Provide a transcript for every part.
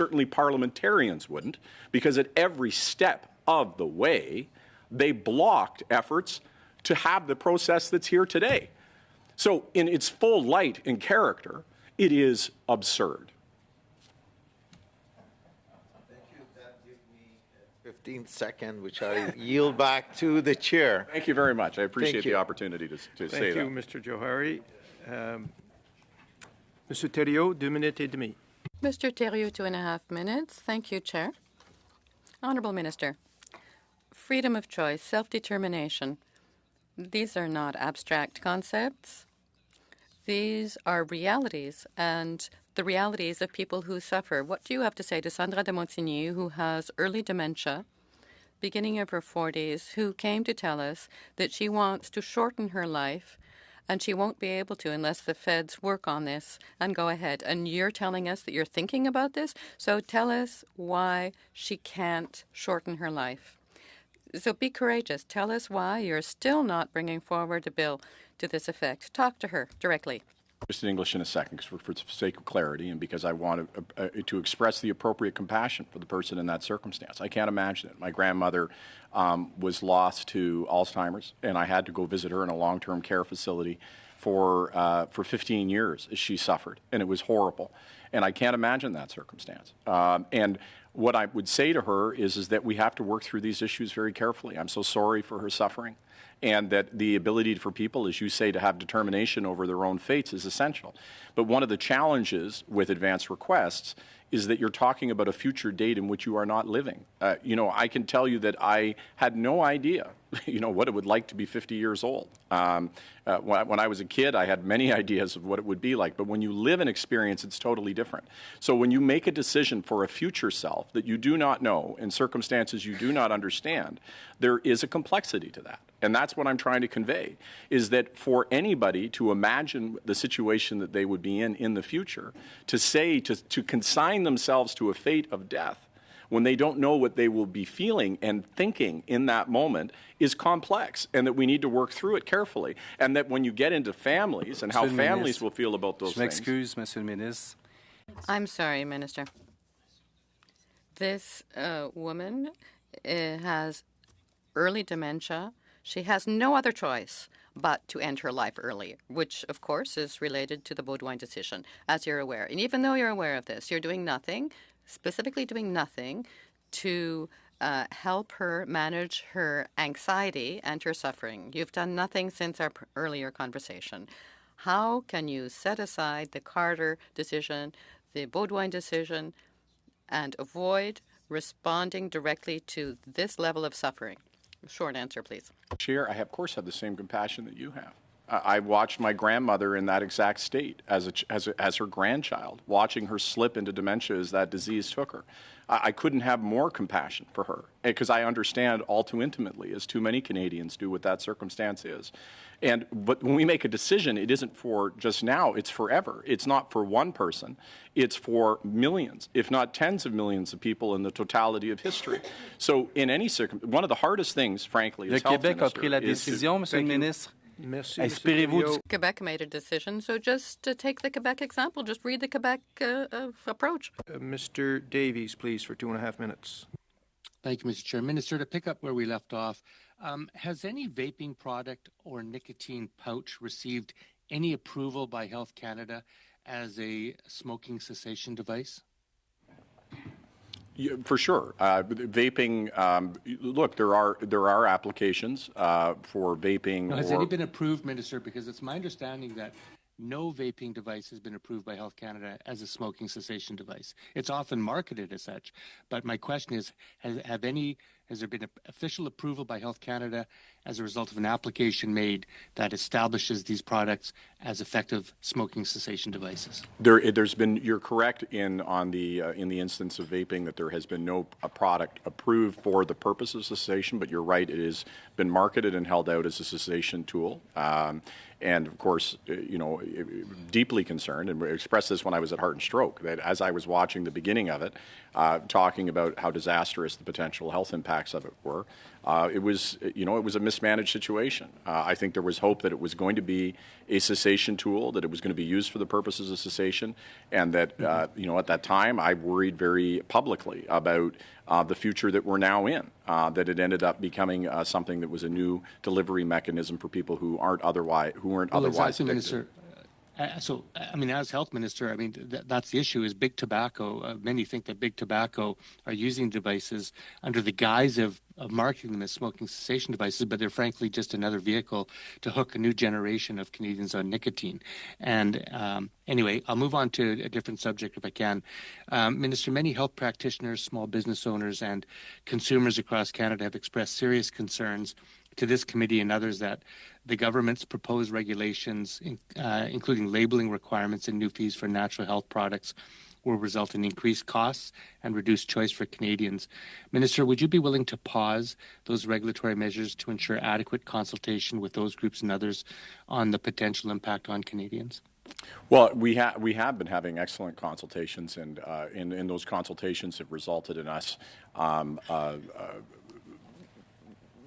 Certainly parliamentarians wouldn't, because at every step of the way, they blocked efforts to have the process that's here today. So in its full light and character, it is absurd. Thank you. That gives me 15 seconds, which I yield back to the chair. Thank you very much. I appreciate the opportunity to say that. Thank you, Mr. Johari. Mr. Thériault, 2 minutes et demi. Mr. Thériault, 2.5 minutes. Thank you, Chair. Honourable Minister, freedom of choice, self-determination, these are not abstract concepts. These are realities, and the realities of people who suffer. What do you have to say to Sandra de Montigny, who has early dementia, beginning of her 40s, who came to tell us that she wants to shorten her life, and she won't be able to unless the feds work on this and go ahead. And you're telling us that you're thinking about this? So tell us why she can't shorten her life. So be courageous. Tell us why you're still not bringing forward a bill to this effect. Talk to her directly. Just in English in a second, for the sake of clarity, and because I want to express the appropriate compassion for the person in that circumstance. I can't imagine it. My grandmother was lost to Alzheimer's, and I had to go visit her in a long-term care facility for 15 years as she suffered, and it was horrible. And I can't imagine that circumstance. And what I would say to her is that we have to work through these issues very carefully. I'm so sorry for her suffering, and that the ability for people, as you say, to have determination over their own fates is essential. But one of the challenges with advance requests is that you're talking about a future date in which you are not living. I can tell you that I had no idea, what it would like to be 50 years old. When I was a kid, I had many ideas of what it would be like. But when you live an experience, it's totally different. So when you make a decision for a future self that you do not know in circumstances you do not understand, there is a complexity to that. And that's what I'm trying to convey, is that for anybody to imagine the situation that they would be in the future, to consign themselves to a fate of death when they don't know what they will be feeling and thinking in that moment is complex, and that we need to work through it carefully. And that when you get into families and how families will feel about those things. M'excuse, Monsieur le Ministre. I'm sorry, Minister. This woman has early dementia. She has no other choice but to end her life early, which, of course, is related to the Baudouin decision, as you're aware. And even though you're aware of this, you're doing nothing, specifically doing nothing, to help her manage her anxiety and her suffering. You've done nothing since our earlier conversation. How can you set aside the Carter decision, the Baudouin decision, and avoid responding directly to this level of suffering? Short answer, please. Chair, I of course have the same compassion that you have. I watched my grandmother in that exact state as her grandchild, watching her slip into dementia as that disease took her. I couldn't have more compassion for her, because I understand all too intimately, as too many Canadians do, what that circumstance is. But when we make a decision, it isn't for just now, it's forever. It's not for one person. It's for millions, if not tens of millions of people in the totality of history. So in any circumstance, one of the hardest things, frankly, as health minister, Le Québec a pris la décision, Monsieur le Ministre. Merci, Inspirez-vous. Quebec made a decision, so just to take the Quebec example, just read the Quebec approach. Mr. Davies, please, for 2.5 minutes. Thank you, Mr. Chair. Minister, to pick up where we left off, has any vaping product or nicotine pouch received any approval by Health Canada as a smoking cessation device? Yeah, for sure. Vaping, look, there are applications for vaping. Now, has any been approved, Minister? Because it's my understanding that no vaping device has been approved by Health Canada as a smoking cessation device. It's often marketed as such. But my question is, has there been official approval by Health Canada as a result of an application made that establishes these products as effective smoking cessation devices? There's been. You're correct in the instance of vaping that there has been no product approved for the purpose of cessation. But you're right; it has been marketed and held out as a cessation tool. And of course, deeply concerned, and expressed this when I was at Heart and Stroke, that as I was watching the beginning of it, talking about how disastrous the potential health impact impacts of it were. It was a mismanaged situation. I think there was hope that it was going to be a cessation tool, that it was going to be used for the purposes of cessation, and that, at that time, I worried very publicly about the future that we're now in, that it ended up becoming something that was a new delivery mechanism for people who weren't otherwise Exactly, addicted. Minister. As health minister, that's the issue is big tobacco. Many think that big tobacco are using devices under the guise of marketing them as smoking cessation devices, but they're frankly just another vehicle to hook a new generation of Canadians on nicotine. And anyway, I'll move on to a different subject if I can. Minister, many health practitioners, small business owners, and consumers across Canada have expressed serious concerns to this committee and others that the government's proposed regulations, including labeling requirements and new fees for natural health products, will result in increased costs and reduced choice for Canadians. Minister, would you be willing to pause those regulatory measures to ensure adequate consultation with those groups and others on the potential impact on Canadians? Well, we have been having excellent consultations, and in those consultations have resulted in us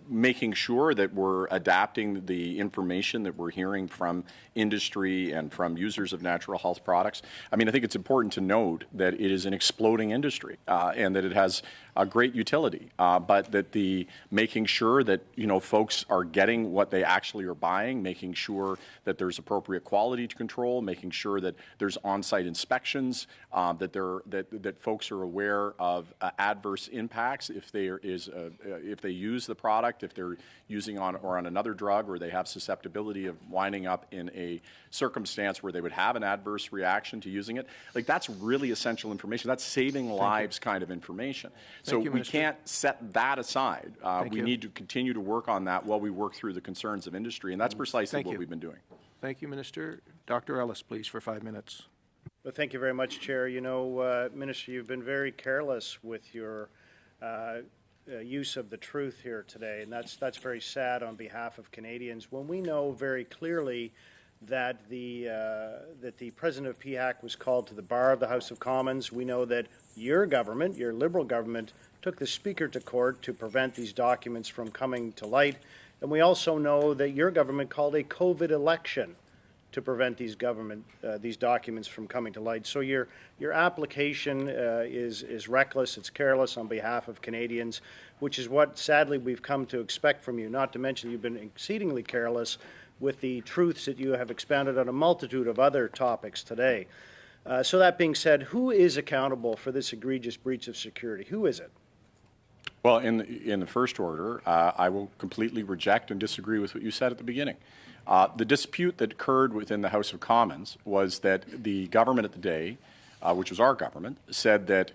making sure that we're adapting the information that we're hearing from industry and from users of natural health products. I think it's important to note that it is an exploding industry and that it has a great utility, but that the making sure that folks are getting what they actually are buying, making sure that there's appropriate quality control, making sure that there's on-site inspections, that folks are aware of adverse impacts if they use the product, if they're using on another drug, or they have susceptibility of winding up in a circumstance where they would have an adverse reaction to using it. That's really essential information. That's saving lives kind of information. So we can't set that aside. We need to continue to work on that while we work through the concerns of industry, and that's precisely what we've been doing. Thank you, Minister. Dr. Ellis, please, for 5 minutes. Well, thank you very much, Chair. Minister, you've been very careless with your use of the truth here today, and that's very sad on behalf of Canadians. When we know very clearly that the president of PHAC was called to the bar of the House of Commons, we know that your government, your Liberal government, took the Speaker to court to prevent these documents from coming to light, and we also know that your government called a COVID election to prevent these documents from coming to light. So your application is reckless, it's careless on behalf of Canadians, which is what sadly we've come to expect from you, not to mention you've been exceedingly careless with the truths that you have expounded on a multitude of other topics today. So that being said, who is accountable for this egregious breach of security? Who is it? Well, in the first order, I will completely reject and disagree with what you said at the beginning. The dispute that occurred within the House of Commons was that the government at the day, which was our government, said that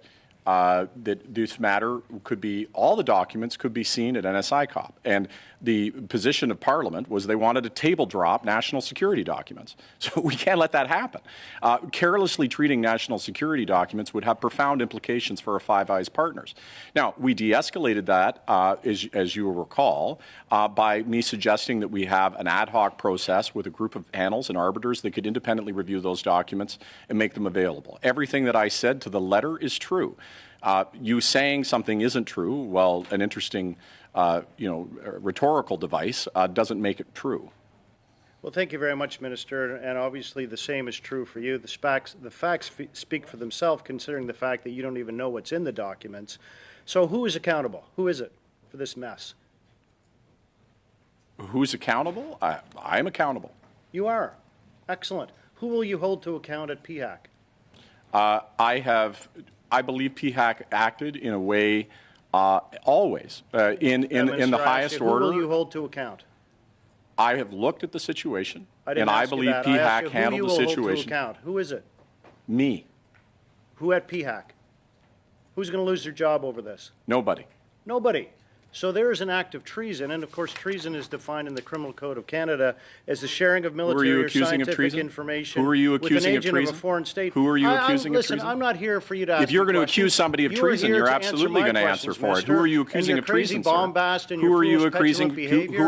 this matter could be, all the documents could be seen at NSICOP. And the position of Parliament was they wanted to table drop national security documents. So we can't let that happen. Carelessly treating national security documents would have profound implications for our Five Eyes partners. Now, we de-escalated that, as you will recall, by me suggesting that we have an ad hoc process with a group of panels and arbiters that could independently review those documents and make them available. Everything that I said to the letter is true. You saying something isn't true, well, an interesting, rhetorical device doesn't make it true. Well, thank you very much, Minister, and obviously the same is true for you. The facts speak for themselves, considering the fact that you don't even know what's in the documents. So who is accountable? Who is it for this mess? Who's accountable? I'm accountable. You are. Excellent. Who will you hold to account at PHAC? I believe PHAC acted in a way always in the highest order. Who will you hold to account? I have looked at the situation, and I believe PHAC handled the situation. Who is it? Me. Who at PHAC? Who's going to lose their job over this? Nobody. Nobody. So there is an act of treason, and of course treason is defined in the Criminal Code of Canada as the sharing of military or scientific information Who are you with accusing an of agent treason? of a foreign state. Who are you accusing of treason? Listen, I'm not here for you to ask If you're going to questions. accuse somebody of treason, you're absolutely going to answer for it. Who are you accusing of treason, sir? Who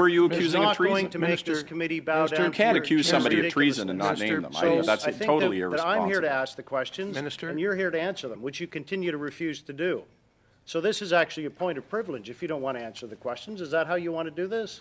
are you accusing of treason? To make this committee bow down. You can't accuse somebody of treason and not name them. That's totally irresponsible. I'm here to ask the questions, Minister? and you're here to answer them, which you continue to refuse to do. So this is actually a point of privilege if you don't want to answer the questions. Is that how you want to do this?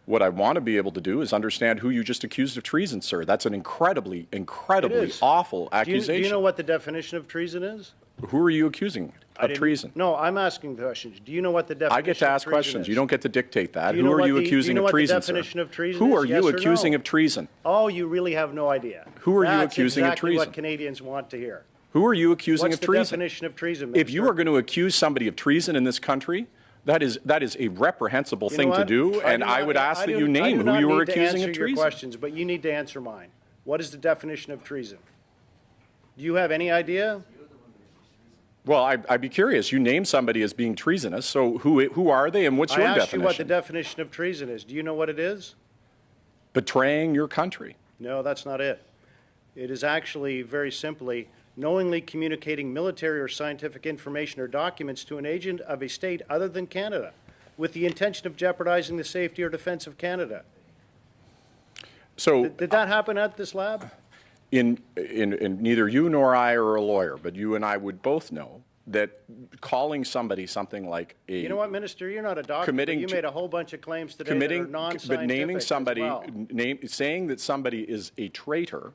What I want to be able to do is understand who you just accused of treason, sir. That's an incredibly, incredibly is. awful Do accusation. you know what the definition of treason is? Who are you accusing I of didn't- treason? No, I'm asking questions. Do you know what the definition I get to of ask treason questions. is? You don't get to dictate that. Do you Who know are what you the- do you accusing know of what the treason, definition sir? of treason Who is, are yes you or accusing no? of treason? Oh, you really have no idea. Who are you That's accusing of exactly treason? what Canadians want to hear. Who are you accusing What's of the treason? definition of treason, If you Minister? are going to accuse somebody of treason in this country, that is a reprehensible You thing know to what? do, and do I not- would ask that do- you I name do who not you were need to accusing answer of your treason. questions, but you need to answer mine. What is the definition of treason? Do you have any idea? Well, I'd be curious. You name somebody as being treasonous, so who are they, and what's I your asked you what the definition? definition of treason is. Do you know what it is? Betraying your country. No, that's not it. It is actually very simply knowingly communicating military or scientific information or documents to an agent of a state other than Canada with the intention of jeopardizing the safety or defense of Canada. So Did that happen at this lab? in neither you nor I are a lawyer, but you and I would both know that calling somebody something like a You know what, Minister? You're not a doctor, but Committing you to- made a whole bunch of claims today that are committing, non-scientific but naming as somebody, well. saying that somebody is a traitor,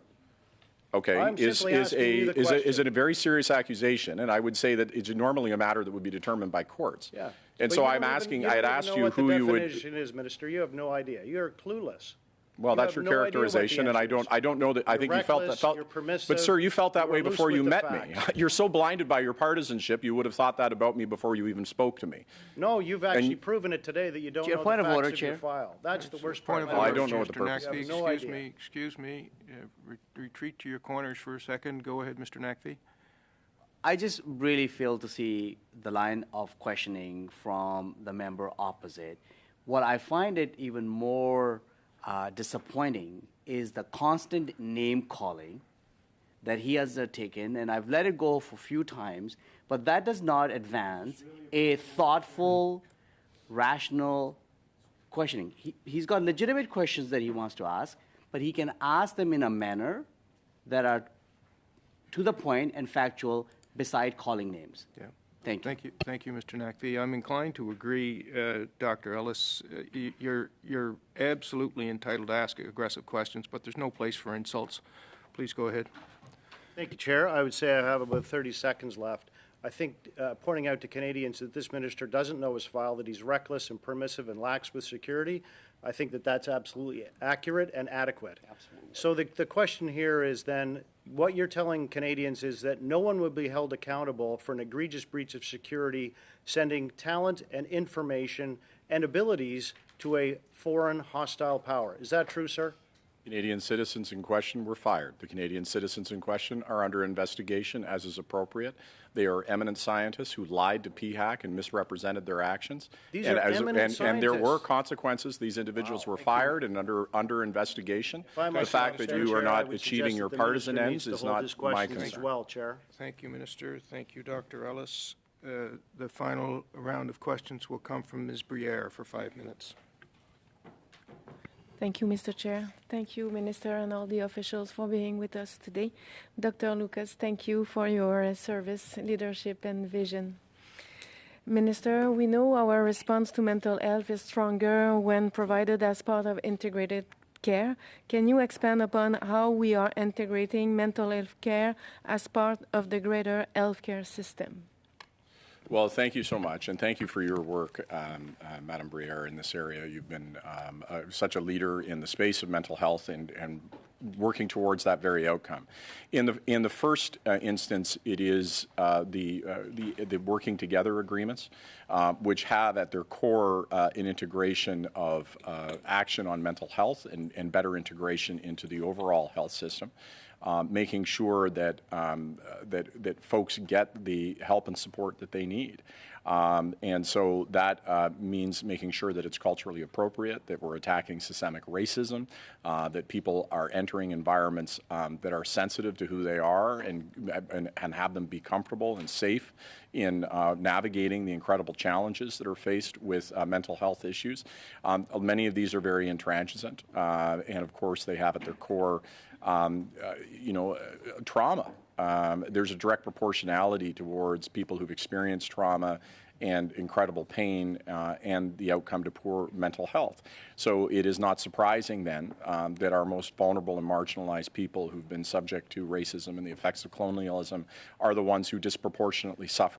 okay, I'm simply asking you the is question. a very serious accusation, and I would say that it's normally a matter that would be determined by courts. Yeah. And But so you I'm don't even- asking, you I had don't even asked know you what who the you would. definition is, Minister. You have no idea. You're clueless. Well, You that's have your no idea what the characterization, and I answer is. don't know that. I You're think you felt that. reckless, you're permissive, But sir, you felt that you way are loose before you with the met me. facts. You're so blinded by your partisanship, you would have thought that about me before you even spoke to me. No, you've actually proven it today that you don't Chair, know point the of facts order, of your Chair. file. That's the worst part. Point of about I order, don't know what the Mr. purpose Nackby. is. You have no idea. Excuse me. Retreat to your corners for a second. Go ahead, Mr. Nackby. I just really fail to see the line of questioning from the member opposite. What I find it even more disappointing is the constant name calling that he has taken, and I've let it go for a few times, but that does not advance a thoughtful, rational questioning. He's got legitimate questions that he wants to ask, but he can ask them in a manner that are to the point and factual beside calling names. Yeah. Thank you. Thank you, Mr. Nackby. I'm inclined to agree, Dr. Ellis. You're absolutely entitled to ask aggressive questions, but there's no place for insults. Please go ahead. Thank you, Chair. I would say I have about 30 seconds left. I think pointing out to Canadians that this minister doesn't know his file, that he's reckless and permissive and lax with security, I think that that's absolutely accurate and adequate. Absolutely. So the question here is then, what you're telling Canadians is that no one would be held accountable for an egregious breach of security, sending talent and information and abilities to a foreign hostile power. Is that true, sir? Canadian citizens in question were fired. The Canadian citizens in question are under investigation, as is appropriate. They are eminent scientists who lied to PHAC and misrepresented their actions. These are eminent and there were scientists. consequences. These individuals were fired and under investigation. If I might The fact say, that Mr. you are Chair, I not would achieving suggest your that the partisan minister ends needs is to hold not his my questions concern. as well, Chair. Thank you, Minister. Thank you, Dr. Ellis. The final round of questions will come from Ms. Briere for 5 minutes. Thank you, Mr. Chair. Thank you, Minister, and all the officials for being with us today. Dr. Lucas, thank you for your service, leadership, and vision. Minister, we know our response to mental health is stronger when provided as part of integrated care. Can you expand upon how we are integrating mental health care as part of the greater healthcare system? Well, thank you so much, and thank you for your work, Madam Briere, in this area. You've been such a leader in the space of mental health and working towards that very outcome. In the first instance, it is the working together agreements, which have at their core an integration of action on mental health and better integration into the overall health system. Making sure that that folks get the help and support that they need. And so that means making sure that it's culturally appropriate, that we're attacking systemic racism, that people are entering environments that are sensitive to who they are and have them be comfortable and safe in navigating the incredible challenges that are faced with mental health issues. Many of these are very intransigent, and of course they have at their core trauma there's a direct proportionality towards people who've experienced trauma and incredible pain and the outcome to poor mental health. So it is not surprising then that our most vulnerable and marginalized people who've been subject to racism and the effects of colonialism are the ones who disproportionately suffer.